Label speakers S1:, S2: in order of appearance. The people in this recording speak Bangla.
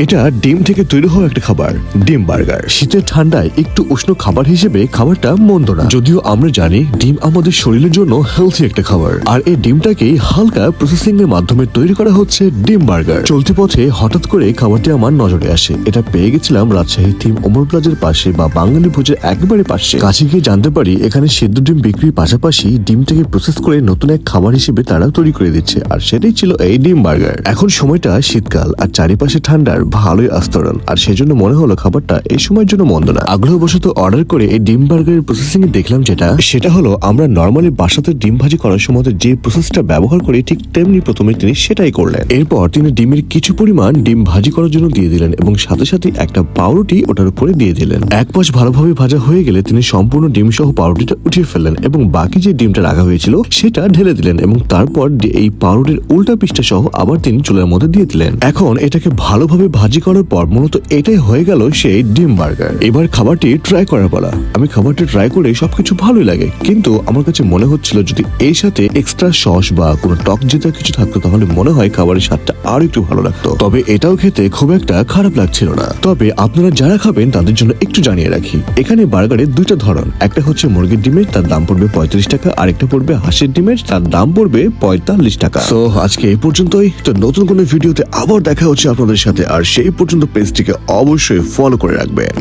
S1: এটা ডিম থেকে তৈরি হওয়া একটা খাবার, ডিম বার্গার। শীতের ঠান্ডায় একটু উষ্ণ খাবার হিসেবে খাবারটা মন্দ না, যদিও আমরা জানি ডিম আমাদের শরীরের জন্য হেলথি একটা খাবার। আর এই ডিমটাকেই হালকা প্রসেসিং এর মাধ্যমে তৈরি করা হচ্ছে ডিম বার্গার। চলতি পথে হঠাৎ করে খাবারটি আমার নজরে আসে। এটা পেয়ে গেছিলাম রাজশাহী থিম ওমর প্লাজার পাশে বা বাঙালি ভোজের একেবারে পাশে। কাছে গিয়ে জানতে পারি এখানে সেদ্ধ ডিম বিক্রির পাশাপাশি ডিমটাকে প্রসেস করে নতুন এক খাবার হিসেবে তারা তৈরি করে দিচ্ছে, আর সেটাই ছিল এই ডিম বার্গার। এখন সময়টা শীতকাল আর চারিপাশে ঠান্ডার ভালোই আস্তরণ, আর সেজন্য মনে হলো খাবারটা এই সময়ের জন্য মন্দ না। আগ্রহবশত অর্ডার করে এই ডিম বার্গারের প্রসেসিং এ দেখলাম সেটা হলো আমরা নর্মালি বাসাতে ডিম ভাজি করার সময় যে প্রসেসটা ব্যবহার করি ঠিক তেমনি প্রথমে তিনি সেটাই করলেন। এরপর তিনি ডিমের কিছু পরিমাণ ডিম ভাজি করার জন্য দিয়ে দিলেন এবং সাথে সাথে একটা পাউরুটি ওটার উপরে দিয়ে দিলেন। এক পাশ ভালোভাবে ভাজা হয়ে গেলে তিনি সম্পূর্ণ ডিম সহ পাউরুটিটা উঠিয়ে ফেললেন এবং বাকি যে ডিমটা রাখা হয়েছিল সেটা ঢেলে দিলেন এবং তারপর এই পাউরুটির উল্টা পিসটা সহ আবার তিনি চুলার মধ্যে দিয়ে দিলেন। এখন এটাকে ভালোভাবে ভাজি করার পর মূলত এটাই হয়ে গেল সেই ডিম বার্গার। এবার খাবারটি ট্রাই করার পালা। আমি খাবারটি ট্রাই করে সবকিছু ভালোই লাগে, কিন্তু আমার কাছে মনে হচ্ছিল যদি এই সাথে এক্সট্রা সস বা কোনো টক জাতীয় কিছু থাকতো তাহলে মনে হয় খাবারের স্বাদটা আরো একটু ভালো লাগতো। তবে এটাও খেতে খুব একটা খারাপ লাগছিল না। তবে আপনারা যারা খাবেন তাদের জন্য একটু জানিয়ে রাখি, এখানে বার্গারের দুইটা ধরন। একটা হচ্ছে মুরগির ডিমের, তার দাম পড়বে 35 টাকা, আর একটা পড়বে হাঁসের ডিমের, তার দাম পড়বে 45 টাকা। তো আজকে এই পর্যন্তই। তো নতুন কোনো ভিডিওতে আবার দেখা হচ্ছে আপনাদের সাথে, আর সেই পর্যন্ত পেজটিকে অবশ্যই ফলো করে রাখবেন।